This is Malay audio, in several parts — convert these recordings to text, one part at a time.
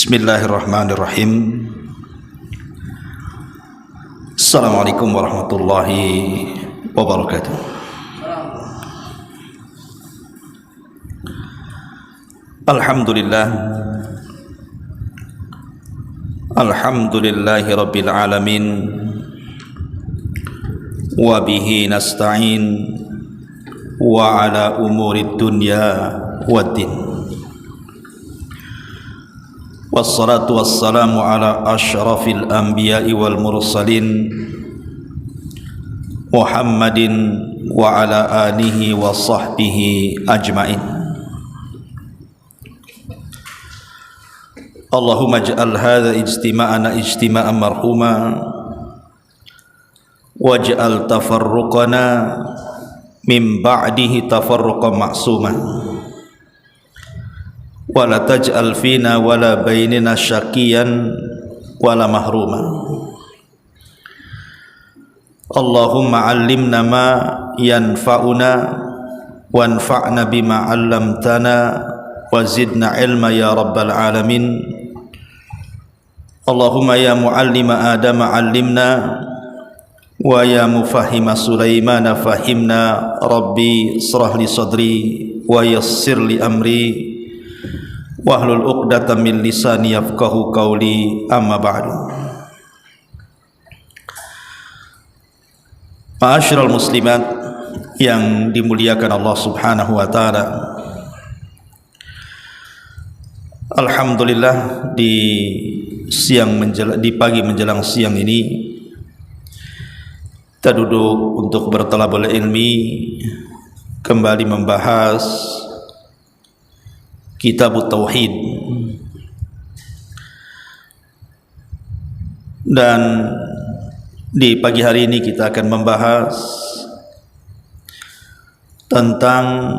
Bismillahirrahmanirrahim. Assalamualaikum warahmatullahi wabarakatuh. Alhamdulillah. Alhamdulillahi rabbil alamin. Wa bihi nasta'in wa ala umurid dunya waddin. Wassalatu wassalamu ala ashrafil anbiya'i wal mursalin Muhammadin wa ala alihi wa sahbihi ajma'in. Allahumma ij'al hadha ijtima'ana ijtima'an marhuma waj'al tafarruqana min ba'dihi tafarruqan ma'suma wala taj'al fina wala bainina syaqiyan wala mahruma. Allahumma 'allimna ma yanfa'una wanfa'na bima 'allamtana wa zidna ilma ya rabbal alamin. Allahumma ya mu'allima adama 'allimna wa ya mufahhima sulaimana fahimna. Rabbi israh li sadri wa yassir li amri wahlul 'uqdatam min lisani yafqahu qawli, amma ba'du. Ma'asyiral muslimat yang dimuliakan Allah Subhanahu wa taala. Alhamdulillah di pagi menjelang siang ini kita duduk untuk bertalabul ilmi, kembali membahas Kitab Tauhid, dan di pagi hari ini kita akan membahas tentang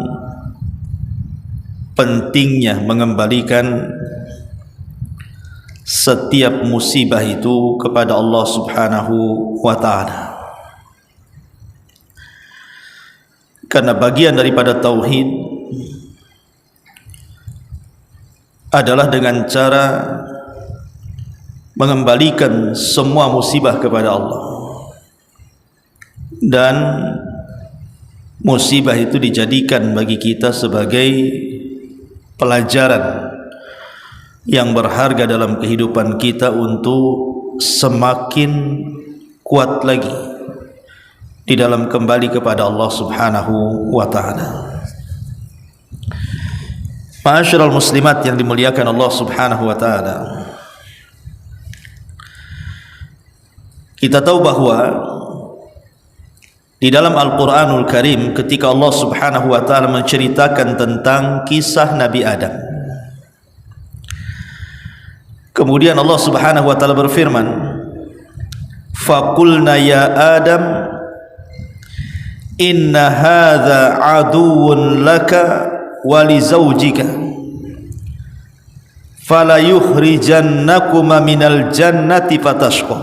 pentingnya mengembalikan setiap musibah itu kepada Allah Subhanahu wa taala. Karena bagian daripada tauhid adalah dengan cara mengembalikan semua musibah kepada Allah, dan musibah itu dijadikan bagi kita sebagai pelajaran yang berharga dalam kehidupan kita untuk semakin kuat lagi di dalam kembali kepada Allah Subhanahu wa taala. Ma'asyiral muslimat yang dimuliakan Allah Subhanahu wa taala. Kita tahu bahwa di dalam Al-Qur'anul Karim ketika Allah Subhanahu wa taala menceritakan tentang kisah Nabi Adam, kemudian Allah Subhanahu wa taala berfirman, "Faqulna ya Adam inna hadza aduwwun laka wali zawjika fala yukhrijannakuma minal jannati fatashqa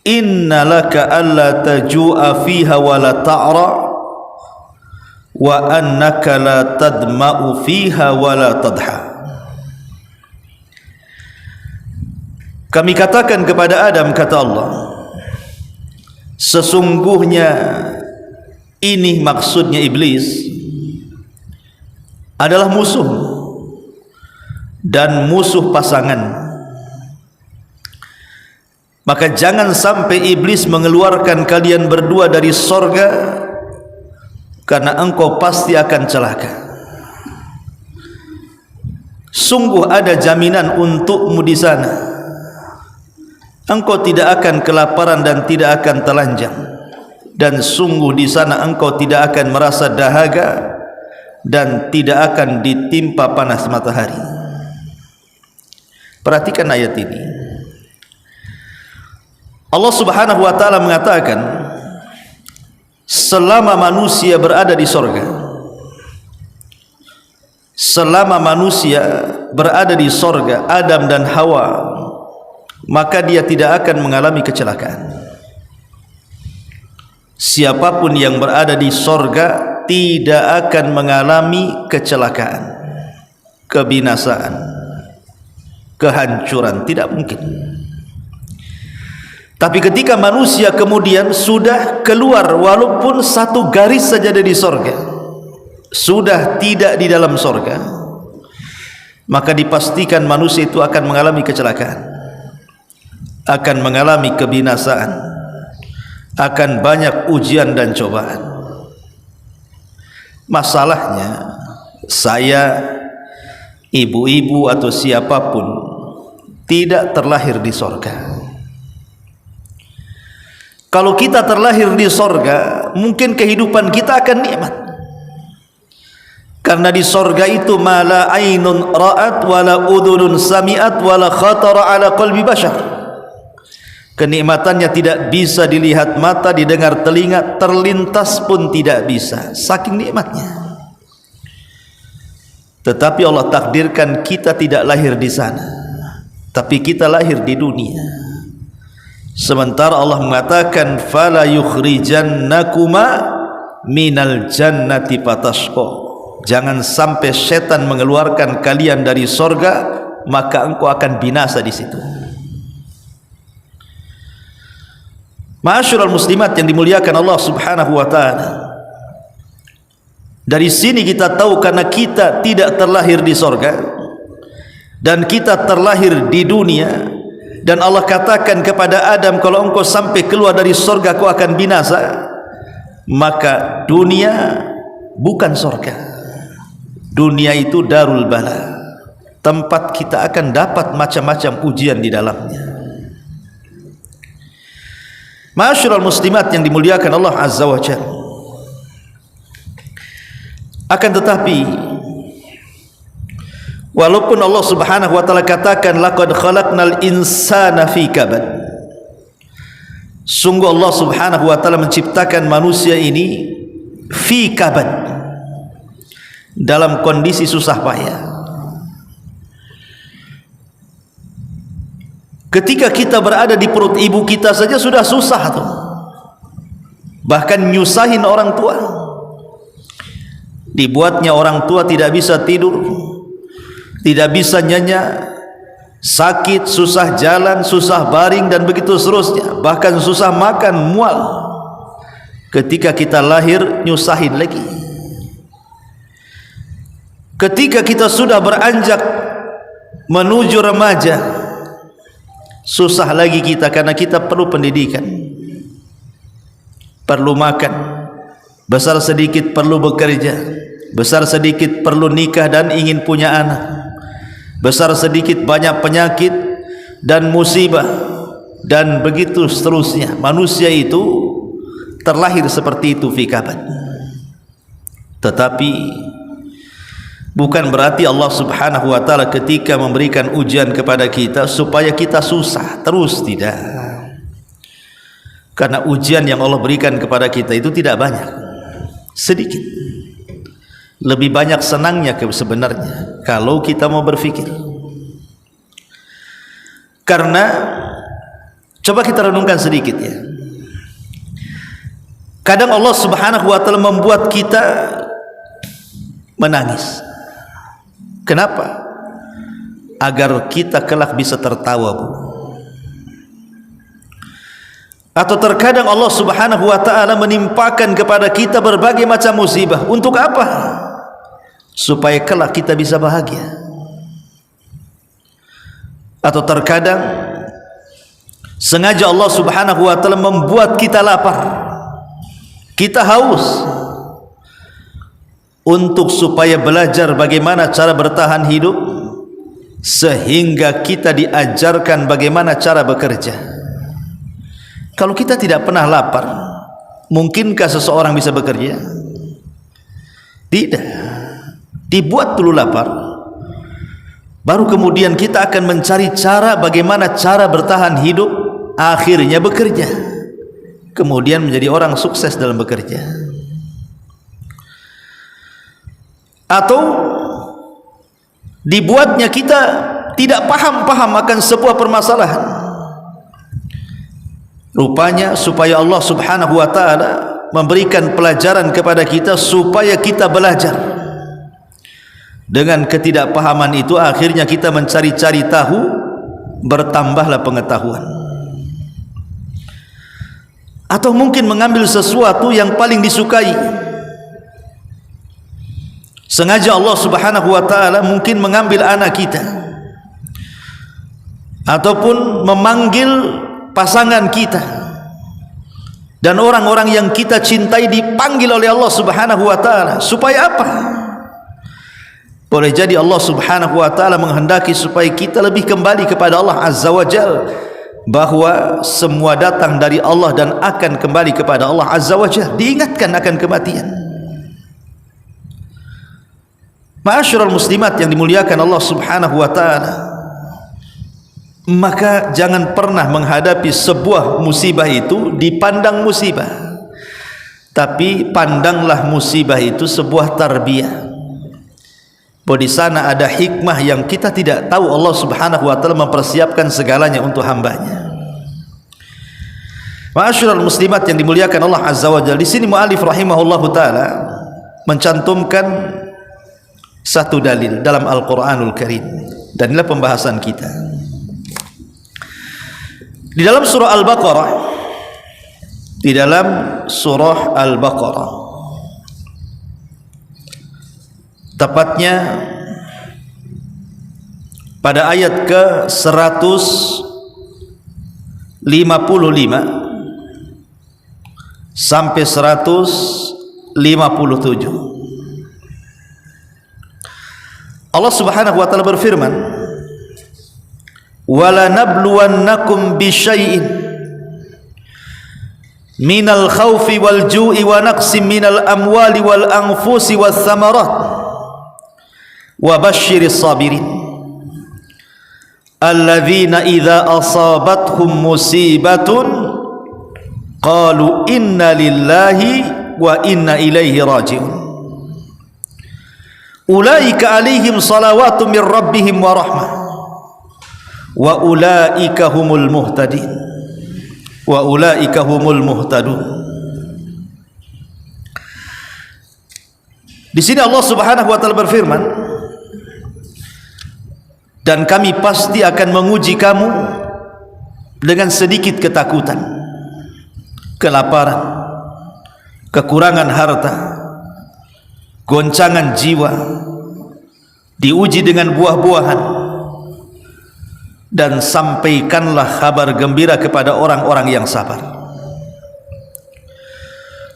inna laka alla taju'a fiha wa la ta'ra wa annaka la tadma'u fiha wa la tadha." Kami katakan kepada Adam, kata Allah, sesungguhnya ini maksudnya iblis adalah musuh dan musuh pasangan, maka jangan sampai iblis mengeluarkan kalian berdua dari sorga, karena engkau pasti akan celaka. Sungguh ada jaminan untukmu di sana, engkau tidak akan kelaparan dan tidak akan telanjang, dan sungguh di sana engkau tidak akan merasa dahaga dan tidak akan ditimpa panas matahari. Perhatikan ayat ini. Allah Subhanahu wa taala mengatakan, selama manusia berada di sorga, selama manusia berada di sorga, Adam dan Hawa, maka dia tidak akan mengalami kecelakaan. Siapapun yang berada di sorga tidak akan mengalami kecelakaan, kebinasaan. kehancuran, tidak mungkin. Tapi ketika manusia kemudian sudah keluar walaupun satu garis saja dari sorga, sudah tidak di dalam sorga, maka dipastikan manusia itu akan mengalami kecelakaan, akan mengalami kebinasaan, akan banyak ujian dan cobaan. Masalahnya, saya, ibu-ibu atau siapapun tidak terlahir di sorga. Kalau kita terlahir di sorga, mungkin kehidupan kita akan nikmat. Karena di sorga itu ma la ainun ra'at wa la udhunun sami'at wa la khatara ala qalbi bashar. Kenikmatannya tidak bisa dilihat mata, didengar telinga, terlintas pun tidak bisa, saking nikmatnya. Tetapi Allah takdirkan kita tidak lahir di sana, tapi kita lahir di dunia. Sementara Allah mengatakan fala yukhrijannakuma minal jannati fatashqa. Jangan sampai setan mengeluarkan kalian dari sorga, maka engkau akan binasa di situ. Ma'asyiral muslimat yang dimuliakan Allah Subhanahu wa taala. Dari sini kita tahu karena kita tidak terlahir di sorga dan kita terlahir di dunia. Dan Allah katakan kepada Adam, kalau engkau sampai keluar dari sorga kau akan binasa. Maka dunia bukan sorga. Dunia itu darul bala, tempat kita akan dapat macam-macam ujian di dalamnya. Ma'asyiral muslimat yang dimuliakan Allah Azza wa Jalla. Akan tetapi, walaupun Allah Subhanahu wa taala katakan laqad khalaqnal insana fi kabad, sungguh Allah Subhanahu wa taala menciptakan manusia ini fi kabad, dalam kondisi susah payah. Ketika kita berada di perut ibu kita saja sudah susah tuh, bahkan nyusahin orang tua. Dibuatnya orang tua tidak bisa tidur, tidak bisa nyenyak, sakit, susah jalan, susah baring, dan begitu seterusnya, bahkan susah makan, mual. Ketika kita lahir nyusahin lagi. Ketika kita sudah beranjak menuju remaja, susah lagi kita karena kita perlu pendidikan, perlu makan, besar sedikit perlu bekerja, besar sedikit perlu nikah dan ingin punya anak, besar sedikit banyak penyakit dan musibah, dan begitu seterusnya. Manusia itu terlahir seperti itu fi kabad. Tetapi bukan berarti Allah Subhanahu wa taala ketika memberikan ujian kepada kita supaya kita susah terus, tidak. Karena ujian yang Allah berikan kepada kita itu tidak banyak, sedikit. Lebih banyak senangnya sebenarnya kalau kita mau berpikir. Karena coba kita renungkan sedikit ya. Kadang Allah Subhanahu wa taala membuat kita menangis. Kenapa? Agar kita kelak bisa tertawa, Bu. Atau terkadang Allah Subhanahu wa taala menimpakan kepada kita berbagai macam musibah. Untuk apa? Supaya kelak kita bisa bahagia. Atau terkadang sengaja Allah Subhanahu wa taala membuat kita lapar, kita haus, untuk supaya belajar bagaimana cara bertahan hidup, sehingga kita diajarkan bagaimana cara bekerja. Kalau kita tidak pernah lapar, mungkinkah seseorang bisa bekerja? Tidak. Dibuat dulu lapar, baru kemudian kita akan mencari cara bagaimana cara bertahan hidup, akhirnya bekerja, kemudian menjadi orang sukses dalam bekerja. Atau dibuatnya kita tidak paham akan sebuah permasalahan, rupanya supaya Allah Subhanahu wa taala memberikan pelajaran kepada kita supaya kita belajar. Dengan ketidakpahaman itu akhirnya kita mencari-cari tahu, bertambahlah pengetahuan. Atau mungkin mengambil sesuatu yang paling disukai. Sengaja Allah Subhanahu wa taala mungkin mengambil anak kita, ataupun memanggil pasangan kita, dan orang-orang yang kita cintai dipanggil oleh Allah Subhanahu wa taala. Supaya apa? Boleh jadi Allah Subhanahu wa taala menghendaki supaya kita lebih kembali kepada Allah Azza wa Jalla, bahwa semua datang dari Allah dan akan kembali kepada Allah Azza wa Jalla. Diingatkan akan kematian. Ma'asyiral muslimat yang dimuliakan Allah Subhanahu wa taala, maka jangan pernah menghadapi sebuah musibah itu dipandang musibah, tapi pandanglah musibah itu sebuah tarbiyah. Bahwa di sana ada hikmah yang kita tidak tahu. Allah Subhanahu wa taala mempersiapkan segalanya untuk hambanya. Ma'asyiral muslimat yang dimuliakan Allah Azza wa Jalla, di sini muallif rahimahullahu taala mencantumkan satu dalil dalam Al-Qur'anul Karim, dan inilah pembahasan kita. Di dalam surah Al-Baqarah, di dalam surah Al-Baqarah, tepatnya pada ayat ke-155 sampai 157, Allah Subhanahu wa taala berfirman, wala nabluwannakum bisyai'in minal khawfi wal ju'i wa naqsim minal amwali wal anfusi wath thamarat wa basyiris sabirin alladzina idza asabathum musibatun qalu inna lillahi wa inna ilaihi raji'un ulaika alaihim salawatu min rabbihim wa rahmah wa ulaika humul muhtadin wa ulaika humul muhtadun. Di sini Allah Subhanahu wa taala berfirman, dan kami pasti akan menguji kamu dengan sedikit ketakutan, kelaparan, kekurangan harta, goncangan jiwa, diuji dengan buah-buahan, dan sampaikanlah kabar gembira kepada orang-orang yang sabar.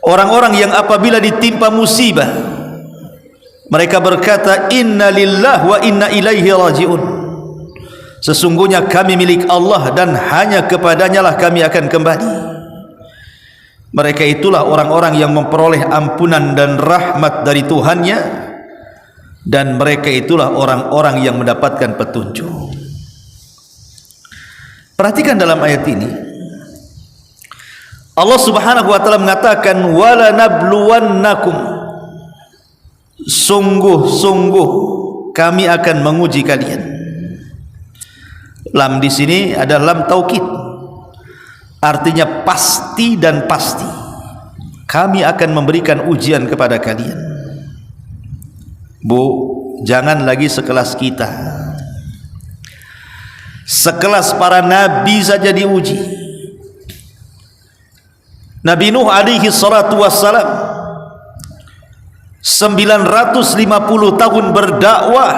Orang-orang yang apabila ditimpa musibah, mereka berkata, inna lillahi wa inna ilaihi raji'un. Sesungguhnya kami milik Allah dan hanya kepadanya lah kami akan kembali. Mereka itulah orang-orang yang memperoleh ampunan dan rahmat dari Tuhannya, dan mereka itulah orang-orang yang mendapatkan petunjuk. Perhatikan dalam ayat ini, Allah Subhanahu wa taala mengatakan, wala nabluwannakum, sungguh-sungguh kami akan menguji kalian. Lam di sini adalah lam taukid, artinya pasti dan pasti kami akan memberikan ujian kepada kalian. Bu, jangan lagi sekelas kita, sekelas para nabi saja diuji. Nabi Nuh alaihi salatu wassalam 950 tahun berdakwah,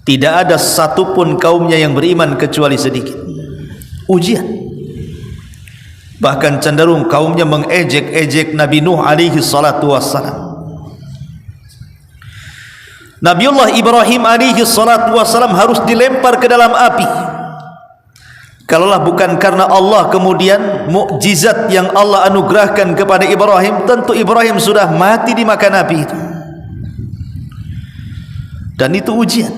tidak ada satupun kaumnya yang beriman kecuali sedikit. Ujian. Bahkan cenderung kaumnya mengejek-ejek Nabi Nuh alaihi salatu wassalam. Nabiullah Ibrahim alaihi salatu wassalam harus dilempar ke dalam api. Kalaulah bukan karena Allah kemudian mukjizat yang Allah anugerahkan kepada Ibrahim, tentu Ibrahim sudah mati dimakan api itu. Dan itu ujian.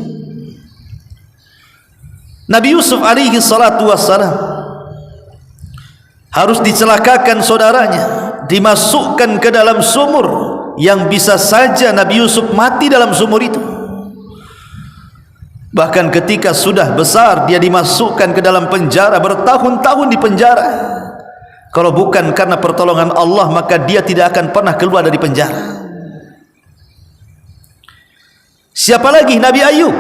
Nabi Yusuf alaihi salatu wassalam harus dicelakakan saudaranya, dimasukkan ke dalam sumur yang bisa saja Nabi Yusuf mati dalam sumur itu. Bahkan ketika sudah besar dia dimasukkan ke dalam penjara, bertahun-tahun di penjara. Kalau bukan karena pertolongan Allah, maka dia tidak akan pernah keluar dari penjara. Siapa lagi? Nabi Ayub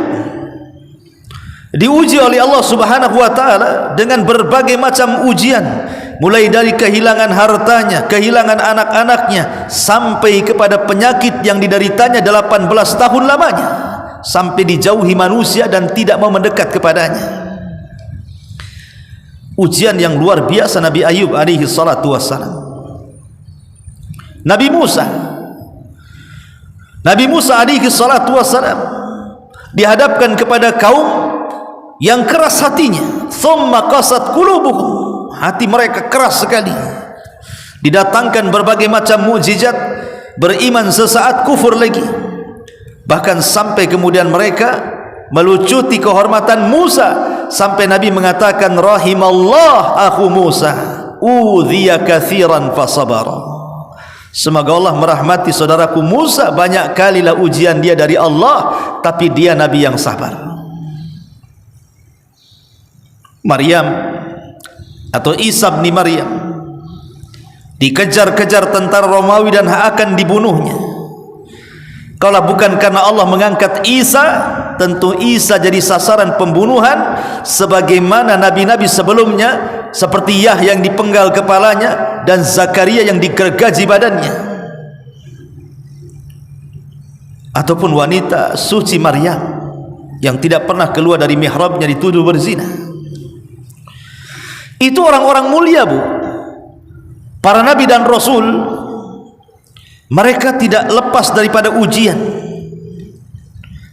diuji oleh Allah Subhanahu wa taala dengan berbagai macam ujian, mulai dari kehilangan hartanya, kehilangan anak-anaknya, sampai kepada penyakit yang dideritanya 18 tahun lamanya, sampai dijauhi manusia dan tidak mau mendekat kepadanya. Ujian yang luar biasa Nabi Ayub alaihi salatu wassalam. Nabi Musa alaihi salatu wassalam dihadapkan kepada kaum yang keras hatinya. Thumma qasat qulubuhum, hati mereka keras sekali. Didatangkan berbagai macam mukjizat, beriman sesaat, kufur lagi. Bahkan sampai kemudian mereka melucuti kehormatan Musa, sampai Nabi mengatakan rahimallah akhu Musa udhiya katsiran fasabara. Semoga Allah merahmati saudaraku Musa, banyak kalilah ujian dia dari Allah, tapi dia nabi yang sabar. Maryam atau Isa bin Maryam dikejar-kejar tentara Romawi dan akan dibunuhnya. Kalau bukan karena Allah mengangkat Isa, tentu Isa jadi sasaran pembunuhan sebagaimana nabi-nabi sebelumnya, seperti Yahya yang dipenggal kepalanya dan Zakaria yang digergaji badannya, ataupun wanita suci Maryam yang tidak pernah keluar dari mihrabnya dituduh berzina. Itu orang-orang mulia, Bu. Para nabi dan rasul, mereka tidak lepas daripada ujian.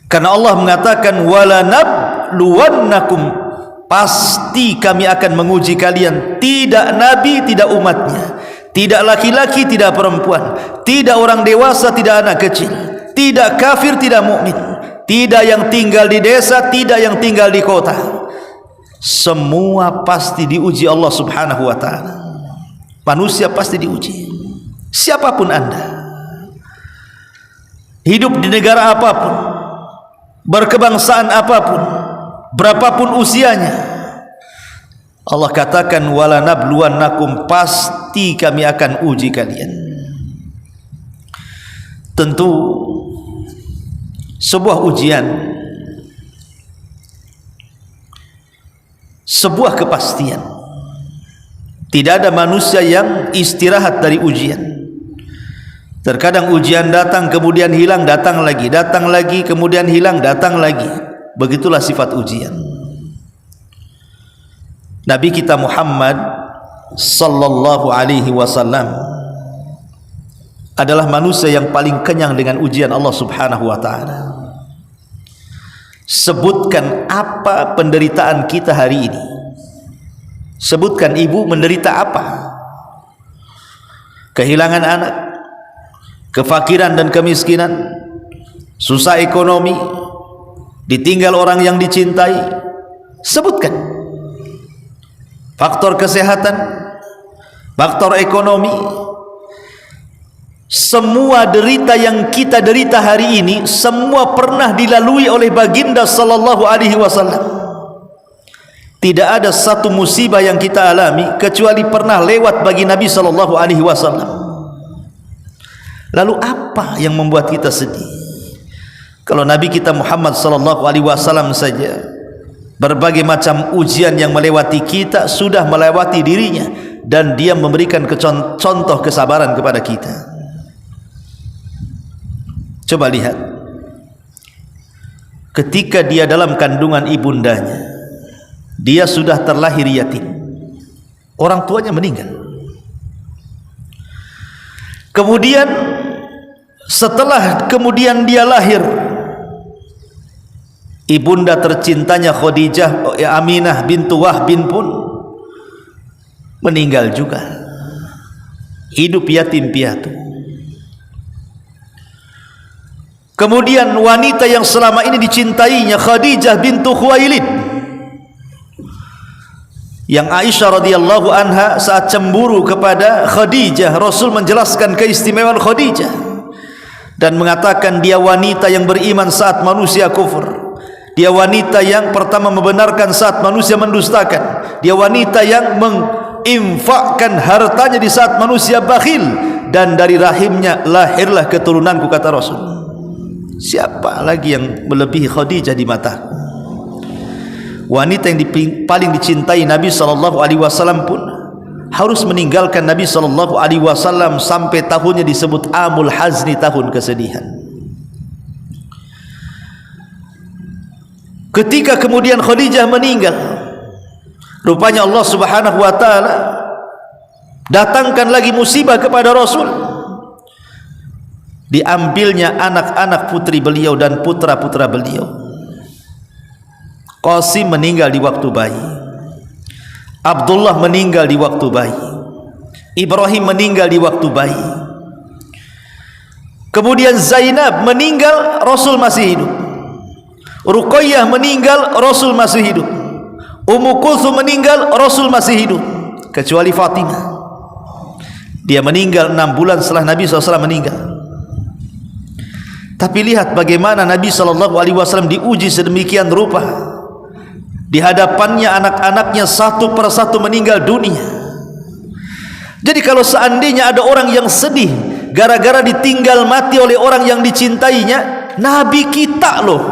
Karena Allah mengatakan walanabluwannakum, pasti kami akan menguji kalian. Tidak nabi, tidak umatnya, tidak laki-laki, tidak perempuan, tidak orang dewasa, tidak anak kecil, tidak kafir, tidak mukmin, tidak yang tinggal di desa, tidak yang tinggal di kota. Semua pasti diuji Allah Subhanahu wa ta'ala. Manusia pasti diuji. Siapapun Anda, hidup di negara apapun, berkebangsaan apapun, berapapun usianya, Allah katakan walanabluwannakum, pasti kami akan uji kalian. Tentu sebuah ujian, sebuah kepastian. Tidak ada manusia yang istirahat dari ujian. Terkadang ujian datang kemudian hilang, datang lagi, kemudian hilang, datang lagi. Begitulah sifat ujian. Nabi kita Muhammad sallallahu alaihi wasallam adalah manusia yang paling kenyang dengan ujian Allah Subhanahu wa taala. Sebutkan apa penderitaan kita hari ini. Sebutkan ibu menderita apa? Kehilangan anak, kefakiran dan kemiskinan, susah ekonomi, ditinggal orang yang dicintai. Sebutkan. Faktor kesehatan, faktor ekonomi, semua derita yang kita derita hari ini, semua pernah dilalui oleh baginda sallallahu alaihi wasallam. Tidak ada satu musibah yang kita alami kecuali pernah lewat bagi Nabi sallallahu alaihi wasallam. Lalu apa yang membuat kita sedih? Kalau Nabi kita Muhammad sallallahu alaihi wasallam saja, berbagai macam ujian yang melewati kita sudah melewati dirinya, dan dia memberikan contoh kesabaran kepada kita. Coba lihat, ketika dia dalam kandungan ibundanya, dia sudah terlahir yatim, orang tuanya meninggal. Kemudian setelah kemudian dia lahir, ibunda tercintanya Khadijah Aminah bintu Wahbin pun meninggal juga, hidup yatim piatu. Kemudian wanita yang selama ini dicintainya, Khadijah bintu Khuwailid, yang Aisyah radhiyallahu anha saat cemburu kepada Khadijah, Rasul menjelaskan keistimewaan Khadijah dan mengatakan dia wanita yang beriman saat manusia kufur, dia wanita yang pertama membenarkan saat manusia mendustakan, dia wanita yang menginfakkan hartanya di saat manusia bakhil, dan dari rahimnya lahirlah keturunanku, kata Rasul. Siapa lagi yang melebihi Khadijah di mataku? Wanita yang paling dicintai Nabi SAW pun harus meninggalkan Nabi SAW sampai tahunnya disebut Amul Hazni, tahun kesedihan. Ketika kemudian Khadijah meninggal, rupanya Allah Subhanahu wa taala datangkan lagi musibah kepada Rasul. Diambilnya anak-anak putri beliau dan putra-putra beliau. Qasim meninggal di waktu bayi, Abdullah meninggal di waktu bayi, Ibrahim meninggal di waktu bayi. Kemudian Zainab meninggal, Rasul masih hidup. Ruqayyah meninggal, Rasul masih hidup. Ummu Kulthum meninggal, Rasul masih hidup, kecuali Fatimah. Dia meninggal 6 bulan setelah Nabi SAW meninggal. Tapi lihat bagaimana Nabi SAW diuji sedemikian rupa. Di hadapannya anak-anaknya satu persatu meninggal dunia. Jadi kalau seandainya ada orang yang sedih gara-gara ditinggal mati oleh orang yang dicintainya, Nabi kita loh,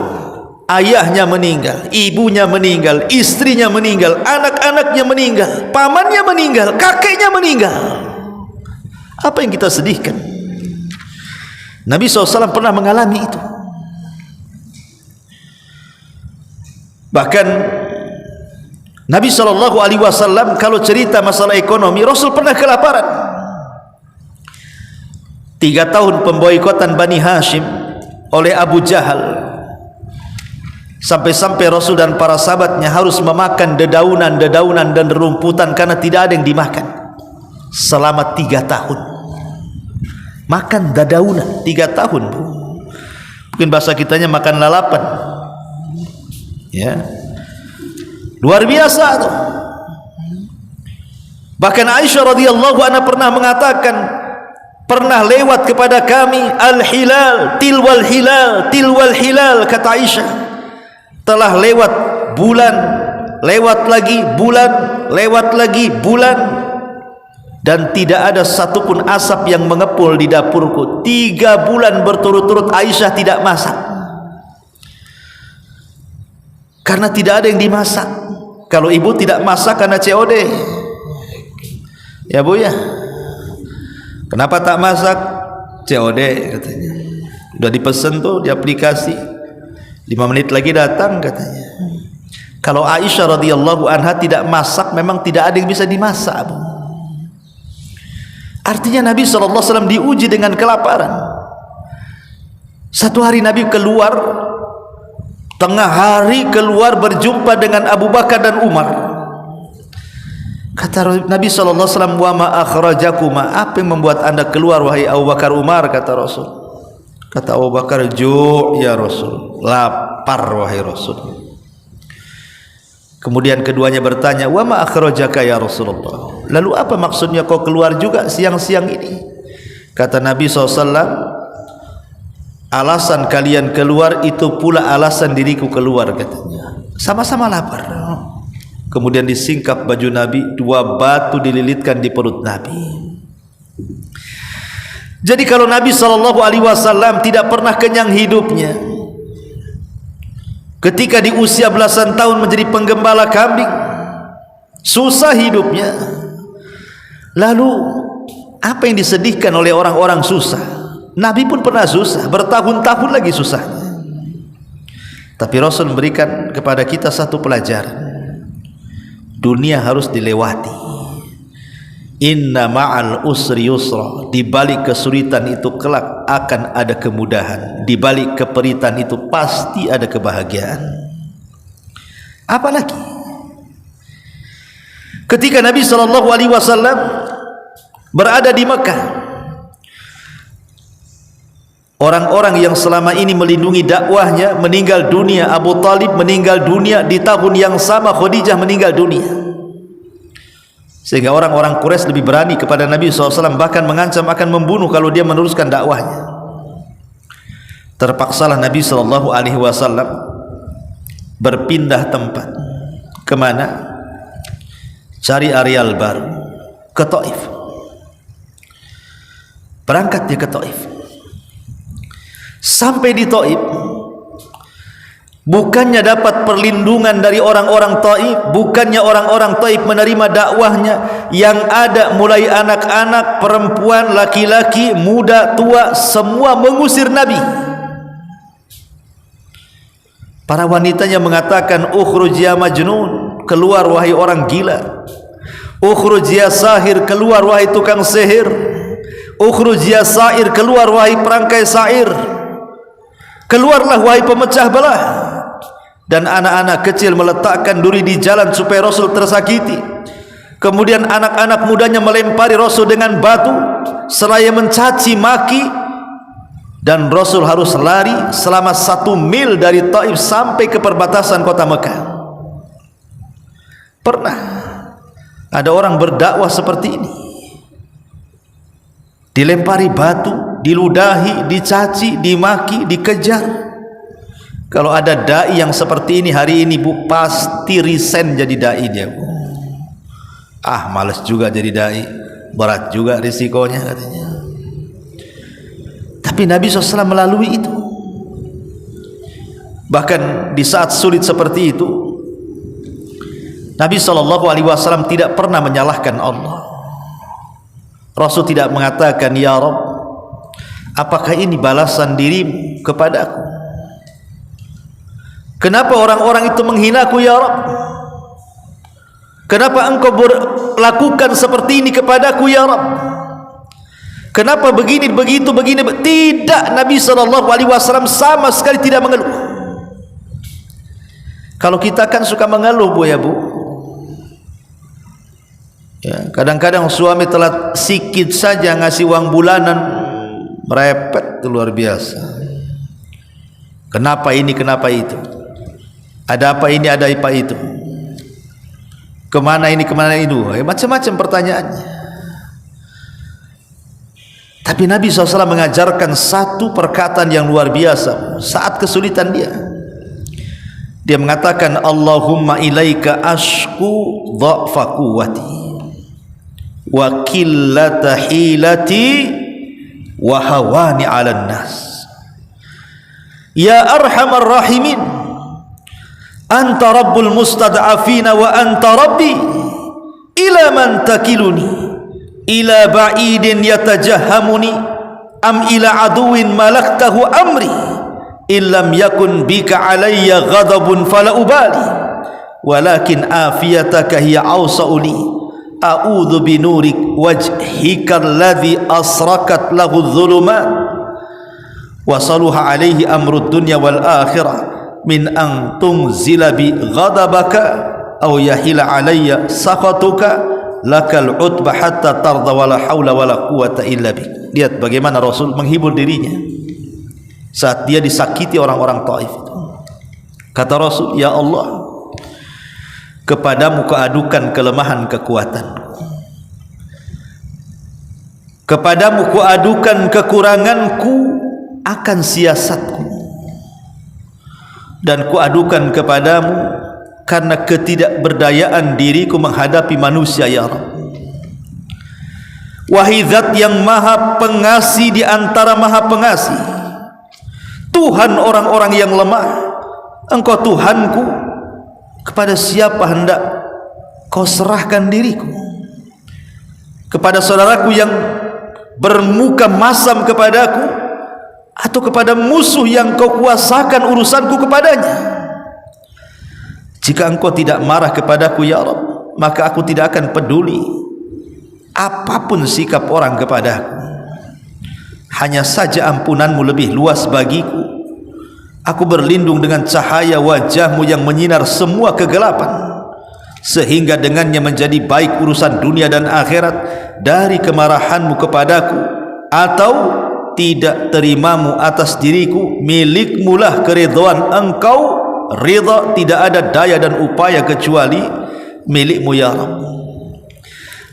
ayahnya meninggal, ibunya meninggal, istrinya meninggal, anak-anaknya meninggal, pamannya meninggal, kakeknya meninggal. Apa yang kita sedihkan? Nabi SAW pernah mengalami itu. Bahkan Nabi SAW kalau cerita masalah ekonomi, Rasul pernah kelaparan. 3 tahun pemboikotan Bani Hashim oleh Abu Jahal, sampai-sampai Rasul dan para sahabatnya harus memakan dedaunan-dedaunan dan rumputan karena tidak ada yang dimakan selama 3 tahun. Makan dedaunan 3 tahun, Bu. Mungkin bahasa kitanya makan lalapan. Ya, luar biasa tuh. Bahkan Aisyah radhiyallahu anha pernah mengatakan, pernah lewat kepada kami al-hilal tilwal hilal tilwal hilal, kata Aisyah, telah lewat bulan, lewat lagi bulan, lewat lagi bulan, dan tidak ada satupun asap yang mengepul di dapurku. 3 bulan berturut-turut Aisyah tidak masak, karena tidak ada yang dimasak. Kalau ibu tidak masak karena COD, ya Bu ya, kenapa tak masak? COD katanya. Udah dipesan tuh di aplikasi, 5 menit lagi datang katanya. Kalau Aisyah radhiyallahu anha tidak masak, memang tidak ada yang bisa dimasak, Bu. Artinya Nabi SAW diuji dengan kelaparan. Satu hari Nabi keluar, tengah hari keluar berjumpa dengan Abu Bakar dan Umar. Kata Nabi SAW, wa ma akhrajakuma, apa yang membuat anda keluar wahai Abu Bakar, Umar? Kata Rasul. Kata Abu Bakar, ju' ya Rasul, lapar wahai Rasul. Kemudian keduanya bertanya, wa ma akhrajaka ya Rasulullah, lalu apa maksudnya kau keluar juga siang-siang ini? Kata Nabi SAW, alasan kalian keluar itu pula alasan diriku keluar, katanya. Sama-sama lapar. Kemudian disingkap baju Nabi, 2 batu dililitkan di perut Nabi. Jadi kalau Nabi SAW tidak pernah kenyang hidupnya, ketika di usia belasan tahun menjadi penggembala kambing, susah hidupnya. Lalu apa yang disedihkan oleh orang-orang susah? Nabi pun pernah susah, bertahun-tahun lagi susahnya. Tapi Rasul memberikan kepada kita satu pelajaran. Dunia harus dilewati. Inna ma'al usri yusra, di balik kesulitan itu kelak akan ada kemudahan, di balik keperitan itu pasti ada kebahagiaan. Apalagi ketika Nabi SAW berada di Mekah, orang-orang yang selama ini melindungi dakwahnya meninggal dunia. Abu Talib meninggal dunia di tahun yang sama Khadijah meninggal dunia, sehingga orang-orang Quraisy lebih berani kepada Nabi SAW, bahkan mengancam akan membunuh kalau dia meneruskan dakwahnya. Terpaksalah Nabi SAW berpindah tempat. Kemana? Cari areal baru, ke Taif. Berangkat dia ke Taif. Sampai di Taif, bukannya dapat perlindungan dari orang-orang Taif, bukannya orang-orang Taif menerima dakwahnya, yang ada mulai anak-anak, perempuan, laki-laki, muda, tua, semua mengusir Nabi. Para wanitanya mengatakan, ukhruj ya majnun, keluar wahai orang gila. Ukhruj ya sahir, keluar wahai tukang sihir. Ukhruj ya sair, keluar wahai perangkai sair. Keluarlah wahai pemecah belah. Dan anak-anak kecil meletakkan duri di jalan supaya Rasul tersakiti. Kemudian anak-anak mudanya melempari Rasul dengan batu seraya mencaci maki, dan Rasul harus lari selama 1 mil dari Taif sampai ke perbatasan kota Mekah. Pernah ada orang berdakwah seperti ini, dilempari batu, diludahi, dicaci, dimaki, dikejar. Kalau ada dai yang seperti ini hari ini, Bu, pasti resign jadi dai dia, Bu. Males juga jadi dai, berat juga risikonya katanya. Tapi Nabi SAW melalui itu. Bahkan di saat sulit seperti itu, Nabi SAW tidak pernah menyalahkan Allah. Rasul tidak mengatakan, ya Rabb, apakah ini balasan dirimu kepadaku? Kenapa orang-orang itu menghinaku ya Rabb? Kenapa engkau lakukan seperti ini kepadaku ya Rabb? Kenapa begini, begitu, begini? Tidak, Nabi SAW sama sekali tidak mengeluh. Kalau kita kan suka mengeluh, Bu, ya Bu. Ya, kadang-kadang suami telat sikit saja ngasih uang bulanan, merepet luar biasa. Kenapa ini, kenapa itu? Ada apa ini, ada apa itu? Kemana ini, kemana itu? Macam-macam pertanyaannya. Tapi Nabi SAW mengajarkan satu perkataan yang luar biasa saat kesulitan dia. Dia mengatakan, Allahumma ilaika ashku dha'fa quwwati wa qillata hilati wa hawani 'alan nas. Ya arhamar rahimin, anta rabbul mustad'afina wa anta rabbi, ila man takiluni, ila ba'idin yatajahhamuni am ila aduwin malaktahu amri, illam yakun bika alayya ghadabun fala ubali, walakin afiyataka hiya awsa'u li, a'udhu binurik wajhika alladhi asrakat lahu dhulumat wa saluha alaihi amrud dunya wal akhirah min an tunzila bi ghadabaka aw yahila alayya sakhatuka lakal utba hatta tarda wala haula wala quwata illa bik. Lihat bagaimana Rasul menghibur dirinya saat dia disakiti orang-orang Taif. Kata Rasul, ya Allah, kepadamu kuadukan kelemahan kekuatanku, kepadamu kuadukan kekuranganku akan siasatku, dan kuadukan kepadamu karena ketidakberdayaan diriku menghadapi manusia ya Rabb. Wahai Zat yang maha pengasih di antara maha pengasih, Tuhan orang-orang yang lemah, Engkau Tuhanku, kepada siapa hendak Kau serahkan diriku? Kepada saudaraku yang bermuka masam kepadaku, atau kepada musuh yang Kau kuasakan urusanku kepadanya? Jika Engkau tidak marah kepadaku ya Rabb, maka aku tidak akan peduli apapun sikap orang kepadaku. Hanya saja ampunanmu lebih luas bagiku. Aku berlindung dengan cahaya wajahmu yang menyinar semua kegelapan, sehingga dengannya menjadi baik urusan dunia dan akhirat dari kemarahanmu kepadaku atau tidak terimamu atas diriku. Milikmulah keridhaan Engkau, ridha tidak ada daya dan upaya kecuali milikmu ya Rabb.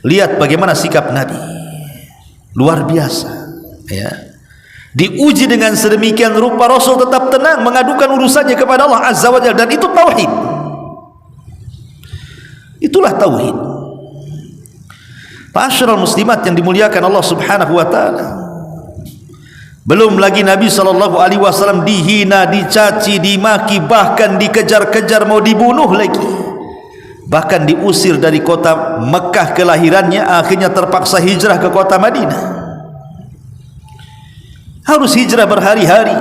Lihat bagaimana sikap Nabi, luar biasa ya. Diuji dengan sedemikian rupa, Rasul tetap tenang mengadukan urusannya kepada Allah Azza wa Jalla, dan itu tauhid. Itulah tauhid. Ma'asyiral muslimat yang dimuliakan Allah Subhanahu wa taala, Belum lagi Nabi SAW dihina, dicaci, dimaki, bahkan dikejar-kejar, mau dibunuh lagi, bahkan diusir dari kota Mekah kelahirannya. Akhirnya terpaksa hijrah ke kota Madinah. Harus hijrah berhari-hari,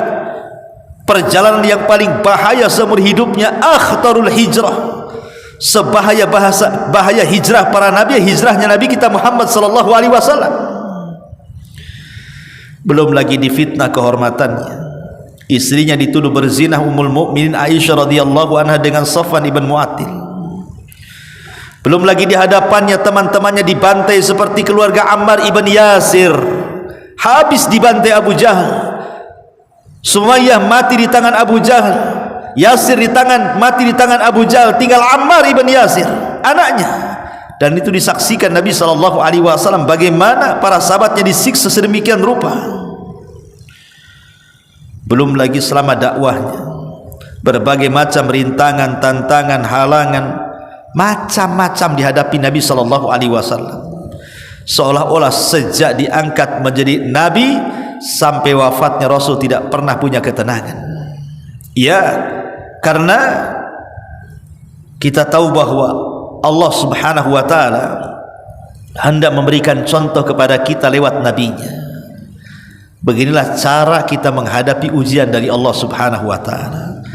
perjalanan yang paling bahaya seumur hidupnya, akhtarul hijrah. Sebahaya bahaya hijrah para nabi, hijrahnya Nabi kita Muhammad SAW. Belum lagi difitnah kehormatannya, istrinya dituduh berzinah Ummul Mukminin Aisyah radhiyallahu anha dengan Safwan ibn Mu'attil. Belum lagi di hadapannya teman-temannya dibantai seperti keluarga Ammar ibn Yasir, habis dibantai Abu Jahal. Sumayyah mati di tangan Abu Jahal, Yasir mati di tangan Abu Jahal, tinggal Ammar ibn Yasir anaknya. Dan itu disaksikan Nabi SAW bagaimana para sahabatnya disiksa sedemikian rupa. Belum lagi selama dakwahnya, berbagai macam rintangan, tantangan, halangan, macam-macam dihadapi Nabi SAW. Seolah-olah sejak diangkat menjadi Nabi sampai wafatnya Rasul tidak pernah punya ketenangan. Ya, karena kita tahu bahwa Allah Subhanahu wa ta'ala hendak memberikan contoh kepada kita lewat nabinya. Beginilah cara kita menghadapi ujian dari Allah Subhanahu wa ta'ala.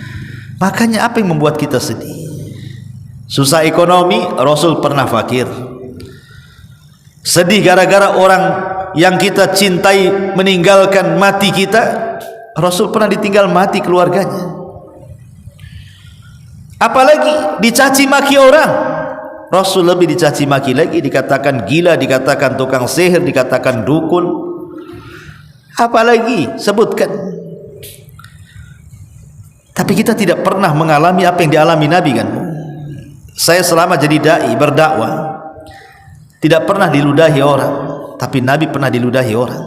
Makanya apa yang membuat kita sedih? Susah ekonomi, Rasul pernah fakir. Sedih gara-gara orang yang kita cintai meninggalkan, mati kita, Rasul pernah ditinggal mati keluarganya. Apalagi dicaci maki orang, Rasul lebih dicaci maki lagi, dikatakan gila, dikatakan tukang sihir, dikatakan dukun. Apalagi sebutkan. Tapi kita tidak pernah mengalami apa yang dialami Nabi, kan? Saya selama jadi dai berdakwah tidak pernah diludahi orang, tapi Nabi pernah diludahi orang.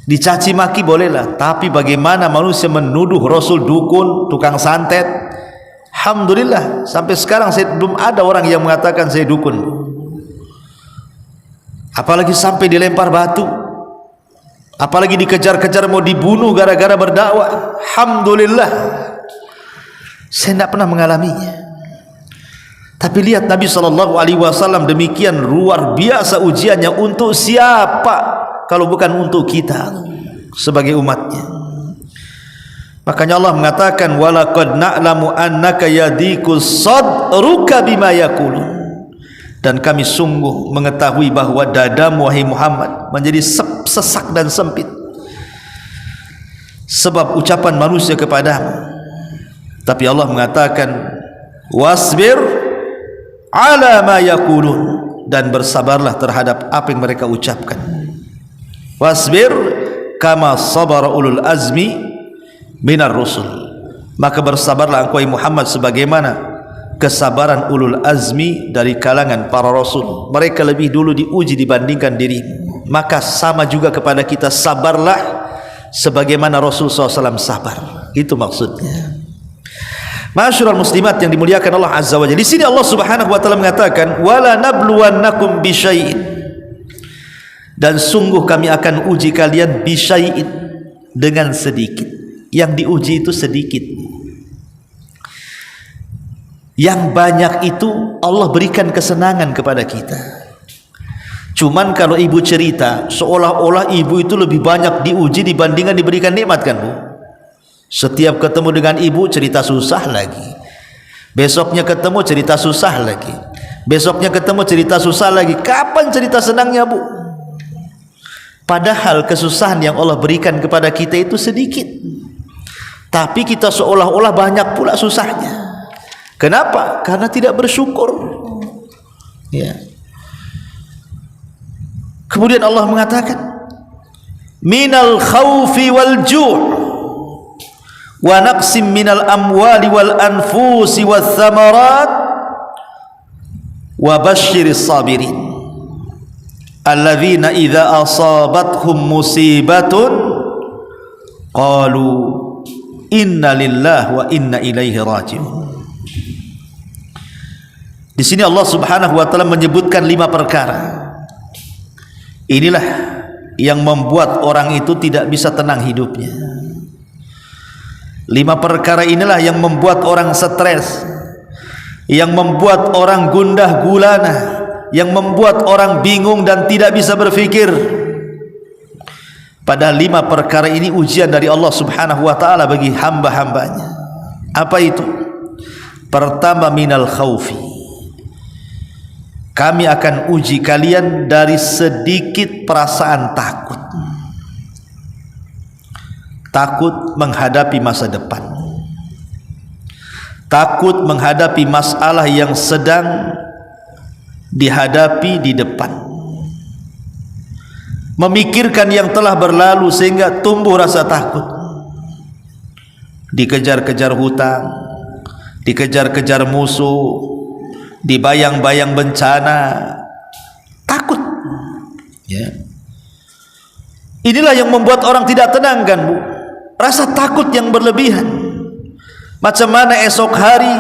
Dicaci maki bolehlah, tapi bagaimana manusia menuduh Rasul dukun, tukang santet? Alhamdulillah sampai sekarang belum ada orang yang mengatakan saya dukun. Apalagi sampai dilempar batu, apalagi dikejar-kejar mau dibunuh gara-gara berdakwah. Alhamdulillah saya tidak pernah mengalaminya. Tapi lihat Nabi SAW demikian luar biasa ujiannya. Untuk siapa kalau bukan untuk kita sebagai umatnya? Makanya Allah mengatakan walaqad na'lamu annaka yadiku sadruka bima yaqulun. Dan kami sungguh mengetahui bahwa dadamu wahai Muhammad menjadi sesak dan sempit sebab ucapan manusia kepadamu. Tapi Allah mengatakan wasbir ala ma yaqulun, dan bersabarlah terhadap apa yang mereka ucapkan. Wasbir kama sabara ulul azmi minar rusul, maka bersabarlah engkau Muhammad sebagaimana kesabaran ulul azmi dari kalangan para rasul. Mereka lebih dulu diuji dibandingkan dirimu, maka sama juga kepada kita, sabarlah sebagaimana Rasul SAW sabar. Itu maksudnya. Ma'asyiral muslimat yang dimuliakan Allah Azza wa Jalla. Di sini Allah Subhanahu wa taala mengatakan wala nabluwannakum bisyai'in, dan sungguh kami akan uji kalian bisyai'in, dengan sedikit. Yang diuji itu sedikit, yang banyak itu Allah berikan kesenangan kepada kita. Cuman kalau ibu cerita seolah-olah ibu itu lebih banyak diuji dibandingkan diberikan nikmat, kan Bu? Setiap ketemu dengan ibu cerita susah lagi, besoknya ketemu cerita susah lagi, besoknya ketemu cerita susah lagi. Kapan cerita senangnya, Bu? Padahal kesusahan yang Allah berikan kepada kita itu sedikit, tapi kita seolah-olah banyak pula susahnya. Kenapa? Karena tidak bersyukur. Ya. Kemudian Allah mengatakan minal khawfi wal ju' wa naqsim minal amwali wal anfusi wath thamarat wa basyiris sabirin alladzina idza asabathum musibatun qalu inna lillahi wa inna ilaihi raji'un. Di sini Allah Subhanahu wa taala menyebutkan 5 perkara. Inilah yang membuat orang itu tidak bisa tenang hidupnya. 5 perkara inilah yang membuat orang stres, yang membuat orang gundah gulana, yang membuat orang bingung dan tidak bisa berfikir. Padahal 5 perkara ini ujian dari Allah Subhanahu wa taala bagi hamba-hambanya. Apa itu? Pertama, minal khaufi. Kami akan uji kalian dari sedikit perasaan takut. Takut menghadapi masa depan. Takut menghadapi masalah yang sedang dihadapi di depan. Memikirkan yang telah berlalu sehingga tumbuh rasa takut. Dikejar-kejar hutang, dikejar-kejar musuh, dibayang-bayang bencana, takut. Ya. Inilah yang membuat orang tidak tenang, kan, Bu? Rasa takut yang berlebihan. Macam mana esok hari,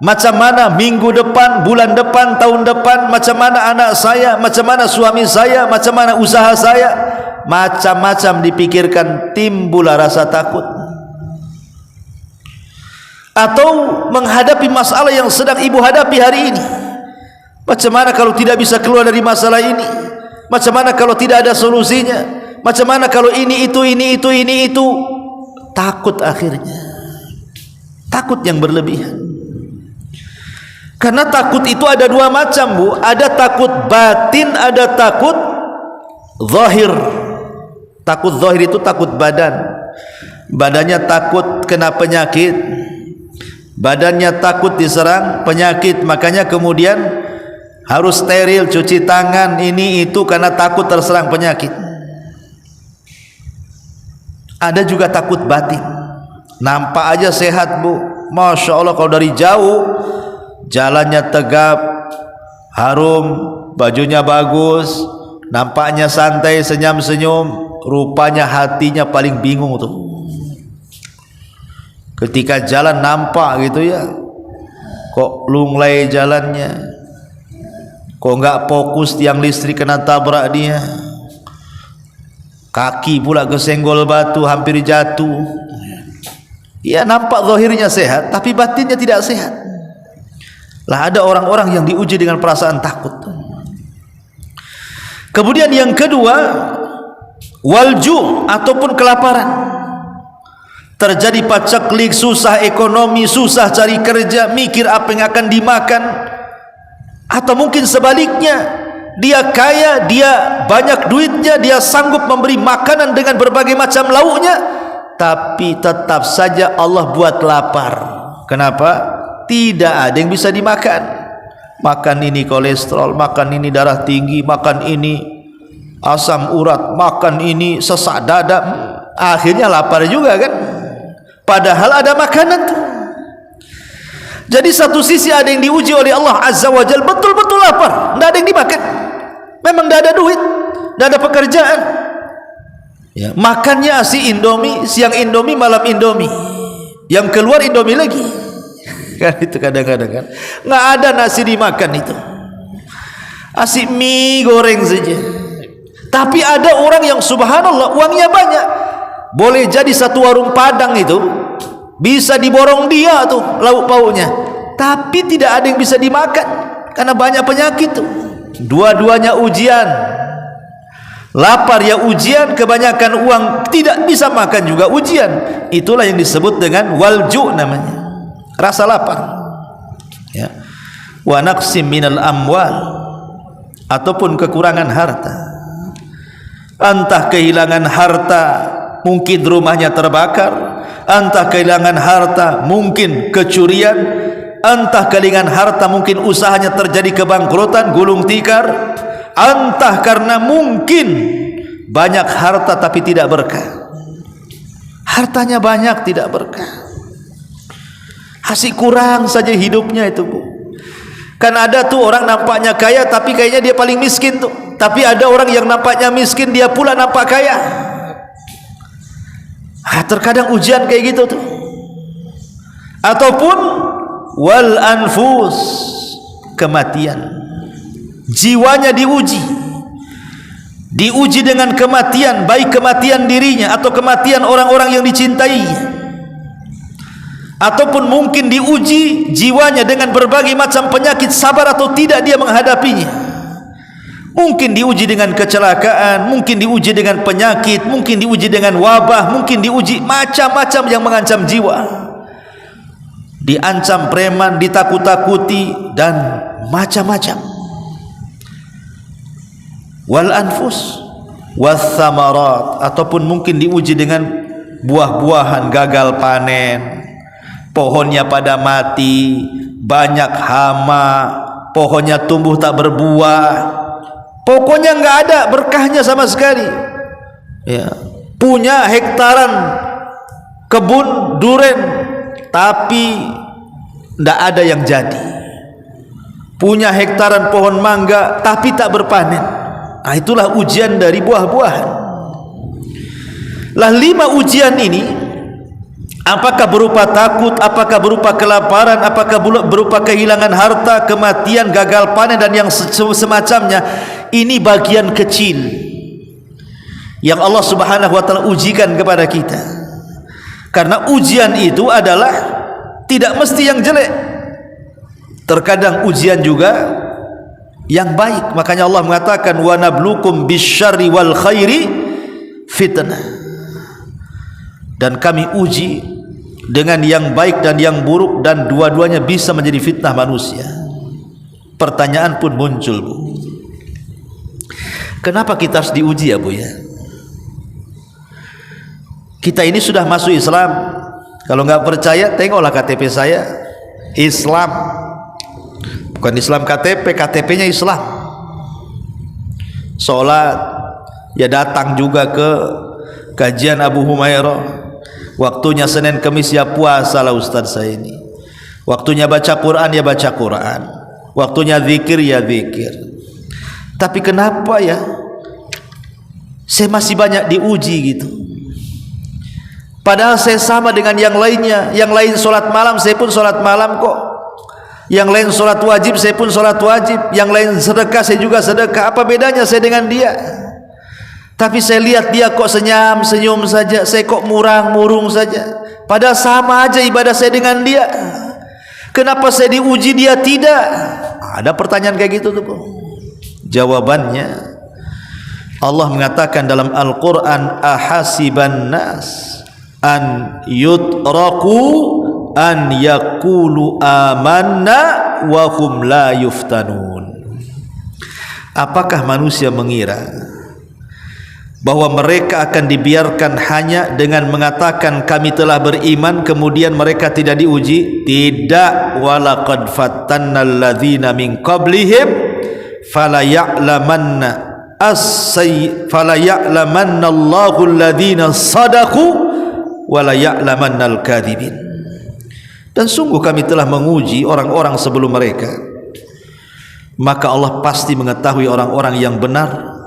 macam mana minggu depan, bulan depan, tahun depan, macam mana anak saya, macam mana suami saya, macam mana usaha saya, macam-macam dipikirkan, timbul rasa takut. Atau menghadapi masalah yang sedang ibu hadapi hari ini. Macam mana kalau tidak bisa keluar dari masalah ini? Macam mana kalau tidak ada solusinya? Macam mana kalau ini itu. Takut akhirnya. Takut yang berlebihan. Karena takut itu ada 2 macam, Bu. Ada takut batin, ada takut zahir. Takut zahir itu takut badan. Badannya takut kena penyakit, badannya takut diserang penyakit, makanya kemudian harus steril, cuci tangan, ini itu karena takut terserang penyakit. Ada juga takut batin. Nampak aja sehat, Bu, Masya Allah, kalau dari jauh jalannya tegap, harum, bajunya bagus, nampaknya santai, senyum-senyum, rupanya hatinya paling bingung tuh. Ketika jalan nampak gitu ya, kok lunglai jalannya, kok enggak fokus, tiang listrik kena tabrak dia, kaki pula kesenggol batu hampir jatuh. Ya, nampak zahirnya sehat tapi batinnya tidak sehat. Lah, ada orang-orang yang diuji dengan perasaan takut. Kemudian yang kedua, walju ataupun kelaparan. Terjadi paceklik, susah ekonomi, susah cari kerja, mikir apa yang akan dimakan. Atau mungkin sebaliknya, dia kaya, dia banyak duitnya, dia sanggup memberi makanan dengan berbagai macam lauknya, tapi tetap saja Allah buat lapar. Kenapa? Tidak ada yang bisa dimakan. Makan ini kolesterol, makan ini darah tinggi, makan ini asam urat, makan ini sesak dada. Akhirnya lapar juga, kan? Padahal ada makanan tuh. Jadi satu sisi ada yang diuji oleh Allah Azza wa Jalla, betul-betul lapar, tidak ada yang dimakan. Memang tidak ada duit, tidak ada pekerjaan. Ya, makannya asi Indomie, siang Indomie, malam Indomie, yang keluar Indomie lagi. Kan itu kadang-kadang kan nggak ada nasi dimakan, itu asi mie goreng saja. Tapi ada orang yang subhanallah uangnya banyak, boleh jadi satu warung Padang itu bisa diborong dia tuh lauk pauknya, tapi tidak ada yang bisa dimakan karena banyak penyakit tuh. Dua-duanya ujian. Lapar ya ujian, kebanyakan uang tidak bisa makan juga ujian. Itulah yang disebut dengan walju namanya, rasa lapar. Ya. Wa naqsim minal amwal, ataupun kekurangan harta. Entah kehilangan harta, mungkin rumahnya terbakar, entah kehilangan harta mungkin kecurian, entah kehilangan harta mungkin usahanya terjadi kebangkrutan, gulung tikar, entah karena mungkin banyak harta tapi tidak berkah. Hartanya banyak tidak berkah, asik kurang saja hidupnya itu, Bu. Kan ada tuh orang nampaknya kaya tapi kayaknya dia paling miskin tuh. Tapi ada orang yang nampaknya miskin, dia pula nampak kaya. Terkadang ujian kayak gitu tuh. Ataupun wal anfus, kematian. Jiwanya diuji. diuji dengan kematian, baik kematian dirinya atau kematian orang-orang yang dicintainya, ataupun mungkin diuji jiwanya dengan berbagai macam penyakit, sabar atau tidak dia menghadapinya. Mungkin diuji dengan kecelakaan, mungkin diuji dengan penyakit, mungkin diuji dengan wabah, mungkin diuji macam-macam yang mengancam jiwa, diancam preman, ditakut-takuti dan macam-macam. Wal anfus was samarat, ataupun mungkin diuji dengan buah-buahan, gagal panen, pohonnya pada mati, banyak hama, pohonnya tumbuh tak berbuah, pokoknya enggak ada berkahnya sama sekali. Ya, punya hektaran kebun duren tapi enggak ada yang jadi. Punya hektaran pohon mangga tapi tak berpanen. Nah, itulah ujian dari buah-buahan. Lah 5 ujian ini, apakah berupa takut, apakah berupa kelaparan, apakah berupa kehilangan harta, kematian, gagal panen dan yang semacamnya, ini bagian kecil yang Allah Subhanahu wa taala ujikan kepada kita. Karena ujian itu adalah tidak mesti yang jelek, terkadang ujian juga yang baik. Makanya Allah mengatakan wa nablukum bisyarri wal khairi fitnah, dan kami uji dengan yang baik dan yang buruk, dan dua-duanya bisa menjadi fitnah manusia. Pertanyaan pun muncul, Bu, kenapa kita harus diuji ya Bu ya? Kita ini sudah masuk Islam. Kalau nggak percaya tengoklah KTP saya, Islam. Bukan Islam KTP, KTP-nya Islam. Sholat, ya datang juga ke kajian Abu Humairah. Waktunya Senin Kamis ya puasa lah Ustaz saya ini. Waktunya baca Quran ya baca Quran. Waktunya zikir ya zikir. Tapi kenapa ya saya masih banyak diuji gitu? Padahal saya sama dengan yang lainnya. Yang lain sholat malam, saya pun sholat malam kok. Yang lain sholat wajib, saya pun sholat wajib. Yang lain sedekah, saya juga sedekah. Apa bedanya saya dengan dia? Tapi saya lihat dia kok senyum saja, saya kok murung saja. Padahal sama aja ibadah saya dengan dia. Kenapa saya diuji dia tidak? Ada pertanyaan kayak gitu tuh, Bu. Jawabannya, Allah mengatakan dalam Al-Quran, ahasiban nas an yutraku an yaqulu amanna wa hum la yuftanun. Apakah manusia mengira bahwa mereka akan dibiarkan hanya dengan mengatakan kami telah beriman kemudian mereka tidak diuji? Tidak. Walaqad fattannal ladzina min qablihim fala ya'lamanna Allahu alladzina sadaqu wala ya'lamannal kadzibin. Dan sungguh kami telah menguji orang-orang sebelum mereka, maka Allah pasti mengetahui orang-orang yang benar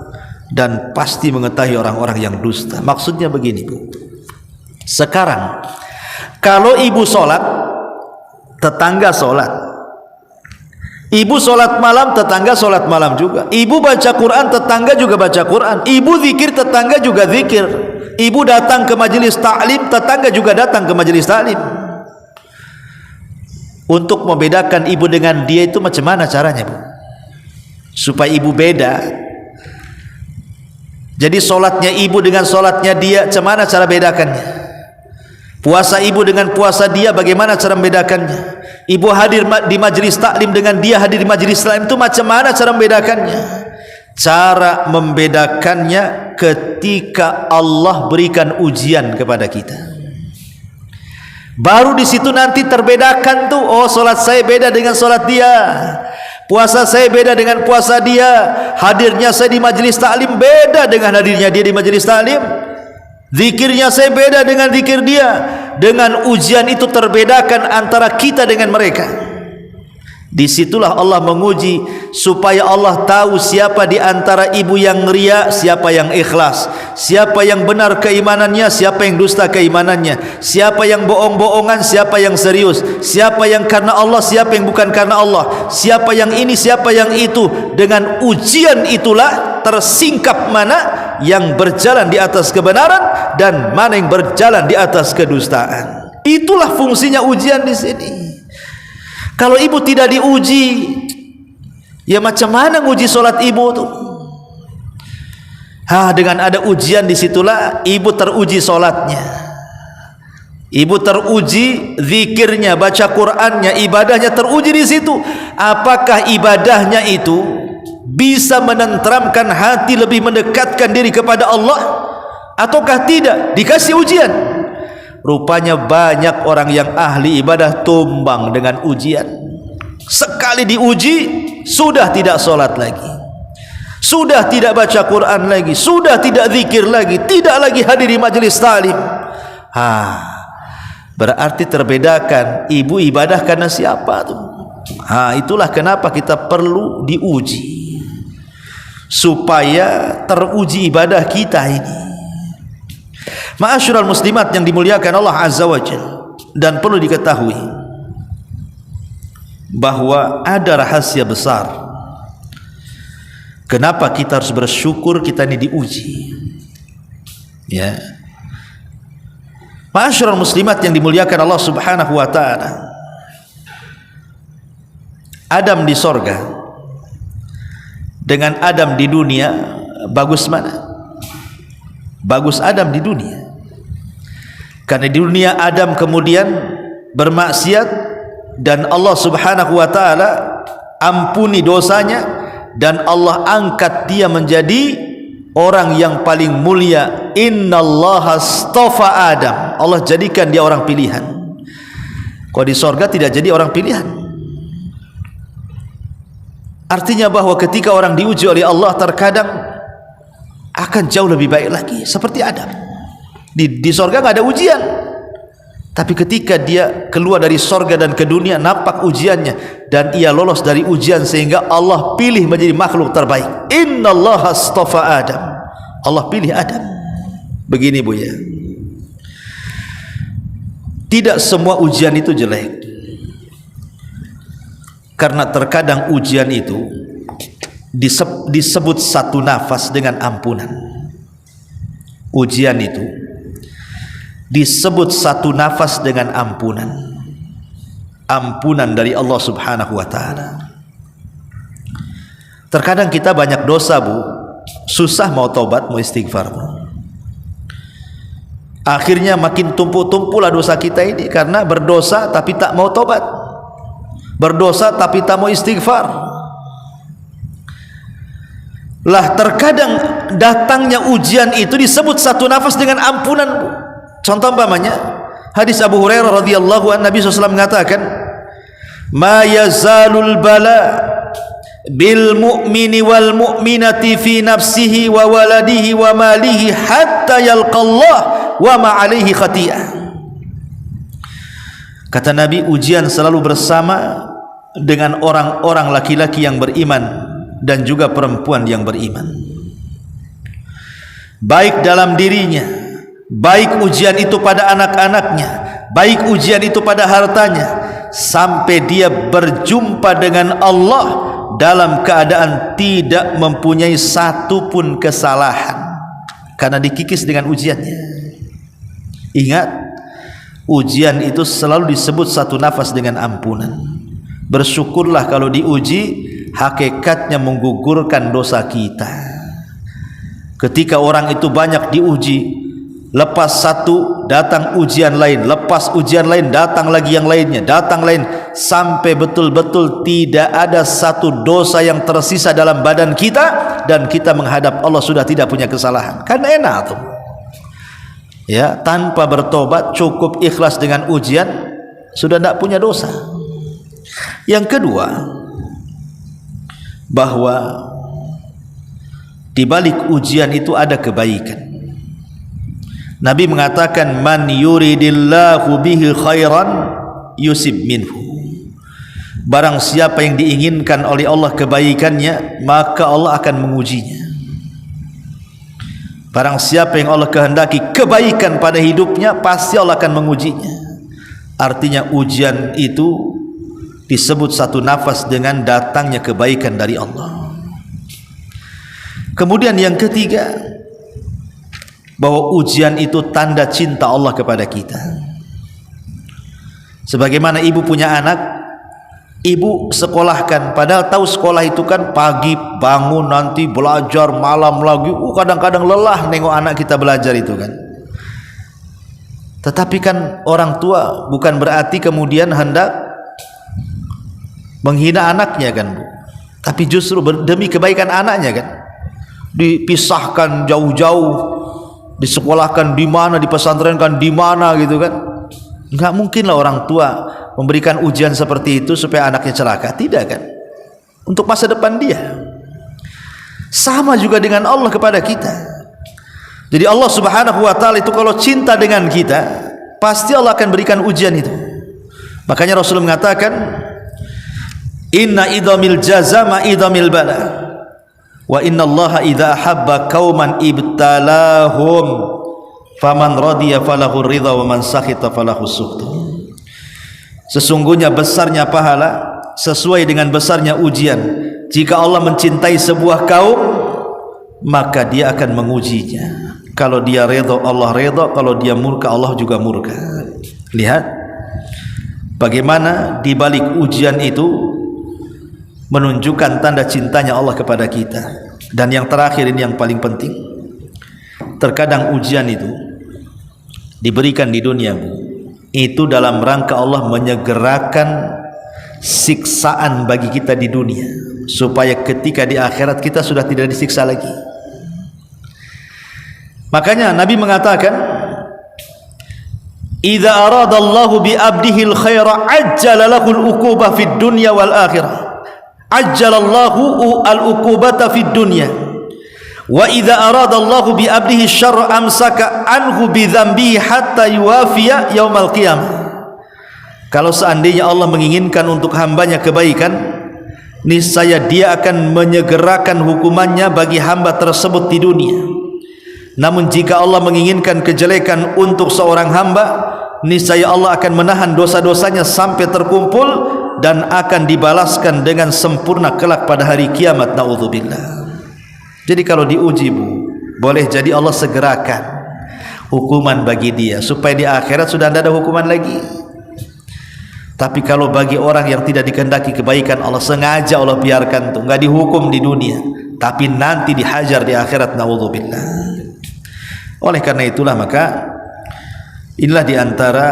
dan pasti mengetahui orang-orang yang dusta. Maksudnya begini, Bu. Sekarang kalau ibu sholat, tetangga sholat. Ibu sholat malam, tetangga sholat malam juga. Ibu baca Quran, tetangga juga baca Quran. Ibu zikir, tetangga juga zikir. Ibu datang ke majelis taklim, tetangga juga datang ke majelis taklim. Untuk membedakan ibu dengan dia itu macam mana caranya, Bu? Supaya ibu beda. Jadi solatnya ibu dengan solatnya dia, macam mana cara bedakannya? Puasa ibu dengan puasa dia, bagaimana cara membedakannya? Ibu hadir di majelis taklim dengan dia hadir di majelis taklim, itu macam mana cara membedakannya? Cara membedakannya ketika Allah berikan ujian kepada kita. Baru di situ nanti terbedakan tuh, oh solat saya beda dengan solat dia, puasa saya beda dengan puasa dia, hadirnya saya di majelis taklim beda dengan hadirnya dia di majelis taklim, zikirnya saya beda dengan zikir dia. Dengan ujian itu terbedakan antara kita dengan mereka. Disitulah Allah menguji supaya Allah tahu siapa di antara ibu yang ria, siapa yang ikhlas, siapa yang benar keimanannya, siapa yang dusta keimanannya, siapa yang bohong-bohongan, siapa yang serius, siapa yang karena Allah, siapa yang bukan karena Allah, siapa yang ini, siapa yang itu. Dengan ujian itulah tersingkap mana yang berjalan di atas kebenaran dan mana yang berjalan di atas kedustaan. Itulah fungsinya ujian di sini. Kalau ibu tidak diuji, ya macam mana nguji solat ibu tuh? Dengan ada ujian disitulah ibu teruji solatnya, ibu teruji zikirnya, baca Qur'annya, ibadahnya teruji di situ. Apakah ibadahnya itu bisa menenteramkan hati, lebih mendekatkan diri kepada Allah, ataukah tidak? Dikasih ujian. Rupanya banyak orang yang ahli ibadah tumbang dengan ujian. Sekali diuji sudah tidak solat lagi, sudah tidak baca Quran lagi, sudah tidak zikir lagi, tidak lagi hadir di majelis ta'lim. Berarti terbedakan ibu ibadah karena siapa tuh. Itulah kenapa kita perlu diuji, supaya teruji ibadah kita ini. Ma'asyiral muslimat yang dimuliakan Allah Azza wa Jalla, dan perlu diketahui bahwa ada rahasia besar kenapa kita harus bersyukur kita ini diuji. Ya, ma'asyiral muslimat yang dimuliakan Allah Subhanahu wa taala, Adam di sorga dengan Adam di dunia, bagus mana? Bagus Adam di dunia. Karena di dunia Adam kemudian bermaksiat dan Allah Subhanahu wa taala ampuni dosanya, dan Allah angkat dia menjadi orang yang paling mulia. Innallaha astafa Adam, Allah jadikan dia orang pilihan. Kalau di sorga tidak jadi orang pilihan. Artinya bahwa ketika orang diuji oleh Allah, terkadang akan jauh lebih baik lagi, seperti Adam. Di sorga nggak ada ujian, tapi ketika dia keluar dari sorga dan ke dunia, nampak ujiannya, dan ia lolos dari ujian sehingga Allah pilih menjadi makhluk terbaik. Innallaha astafa Adam, Allah pilih Adam. Begini bu ya, tidak semua ujian itu jelek, karena terkadang ujian itu disebut satu nafas dengan ampunan. Ujian itu disebut satu nafas dengan ampunan, ampunan dari Allah Subhanahu wa taala. Terkadang kita banyak dosa bu, susah mau tobat, mau istighfar bu. Akhirnya makin tumpuk-tumpuklah dosa kita ini, karena berdosa tapi tak mau tobat, berdosa tapi tak mau istighfar. Lah terkadang datangnya ujian itu disebut satu nafas dengan ampunan bu. Contoh umpamanya hadis Abu Hurairah radhiyallahu anhu, Nabi SAW mengatakan, ma yazalul bala bil mu'mini wal mu'minati fi nafsihi wa waladihi wa malihi hatta yalqallah wa ma alaihi khati'ah. Kata Nabi, ujian selalu bersama dengan orang-orang laki-laki yang beriman dan juga perempuan yang beriman, baik dalam dirinya, baik ujian itu pada anak-anaknya, baik ujian itu pada hartanya, sampai dia berjumpa dengan Allah dalam keadaan tidak mempunyai satu pun kesalahan, karena dikikis dengan ujiannya. Ingat, ujian itu selalu disebut satu nafas dengan ampunan. Bersyukurlah kalau diuji, hakikatnya menggugurkan dosa kita. Ketika orang itu banyak diuji, lepas satu datang ujian lain, lepas ujian lain datang lagi yang lainnya, datang lain, sampai betul-betul tidak ada satu dosa yang tersisa dalam badan kita, dan kita menghadap Allah sudah tidak punya kesalahan. Kan enak tuh ya, tanpa bertobat, cukup ikhlas dengan ujian, sudah tidak punya dosa. Yang kedua, bahwa di balik ujian itu ada kebaikan. Nabi mengatakan, man yuridillahu bihi khairan yusib minhu. Barang siapa yang diinginkan oleh Allah kebaikannya, maka Allah akan mengujinya. Barang siapa yang Allah kehendaki kebaikan pada hidupnya, pasti Allah akan mengujinya. Artinya ujian itu disebut satu nafas dengan datangnya kebaikan dari Allah. Kemudian yang ketiga, bahwa ujian itu tanda cinta Allah kepada kita. Sebagaimana ibu punya anak, ibu sekolahkan, padahal tahu sekolah itu kan pagi bangun, nanti belajar, malam lagi, kadang-kadang lelah nengok anak kita belajar itu kan. Tetapi kan orang tua bukan berarti kemudian hendak menghina anaknya kan, Bu. Tapi justru demi kebaikan anaknya kan, dipisahkan jauh-jauh, disekolahkan di mana, dipesantrenkan di mana gitu kan. Enggak mungkinlah orang tua memberikan ujian seperti itu supaya anaknya celaka, tidak kan? Untuk masa depan dia. Sama juga dengan Allah kepada kita. Jadi Allah Subhanahu wa taala itu kalau cinta dengan kita, pasti Allah akan berikan ujian itu. Makanya Rasul mengatakan, inna idhamil jazama idhamil bala, wa inna allaha idha ahabba qauman ibtalahum, faman radiya falahu ridha wa man sakhita falahu sukhtu. Sesungguhnya besarnya pahala sesuai dengan besarnya ujian. Jika Allah mencintai sebuah kaum, maka dia akan mengujinya. Kalau dia redha, Allah redha. Kalau dia murka, Allah juga murka. Lihat bagaimana di balik ujian itu menunjukkan tanda cintanya Allah kepada kita. Dan yang terakhir ini yang paling penting, terkadang ujian itu diberikan di dunia, itu dalam rangka Allah menyegerakan siksaan bagi kita di dunia, supaya ketika di akhirat kita sudah tidak disiksa lagi. Makanya Nabi mengatakan, idza aradallahu bi abdihi al-khaira ajjala lahu al-uqubah fid dunya wal akhirah. Ajjalallahu al-uqubata fid dunya. Wa idza aradallahu bi abdihi syarra amsaka anhu bi dzambihi hatta yuwafiya yaumal qiyamah. Kalau seandainya Allah menginginkan untuk hambanya kebaikan, niscaya dia akan menyegerakan hukumannya bagi hamba tersebut di dunia. Namun jika Allah menginginkan kejelekan untuk seorang hamba, niscaya Allah akan menahan dosa-dosanya sampai terkumpul dan akan dibalaskan dengan sempurna kelak pada hari kiamat. Naudzubillah. Jadi kalau diuji, Bu, boleh jadi Allah segerakan hukuman bagi dia supaya di akhirat sudah tidak ada hukuman lagi. Tapi kalau bagi orang yang tidak dikehendaki kebaikan, Allah sengaja Allah biarkan tuh, nggak dihukum di dunia, tapi nanti dihajar di akhirat. Naudzubillah. Oleh karena itulah maka inilah diantara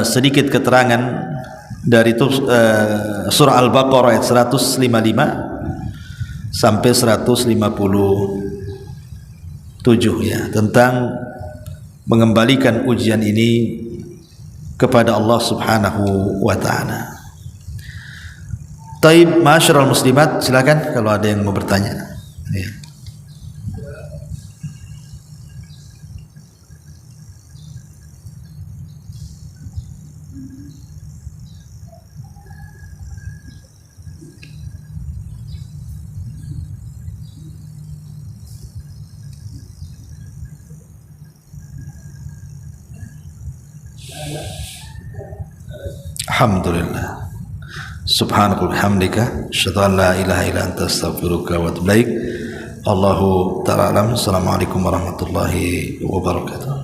sedikit keterangan dari surah Al-Baqarah ayat 155 sampai 157 ya, tentang mengembalikan ujian ini kepada Allah Subhanahu wa taala. Taib, ma'asyiral muslimat, silakan kalau ada yang mau bertanya. Ya. Alhamdulillah. Subhanallah hamdika asyhadu an la ilaha illa anta astaghfiruka wa atubu ilaik. Allahu ta'ala alam. Assalamualaikum warahmatullahi wabarakatuh.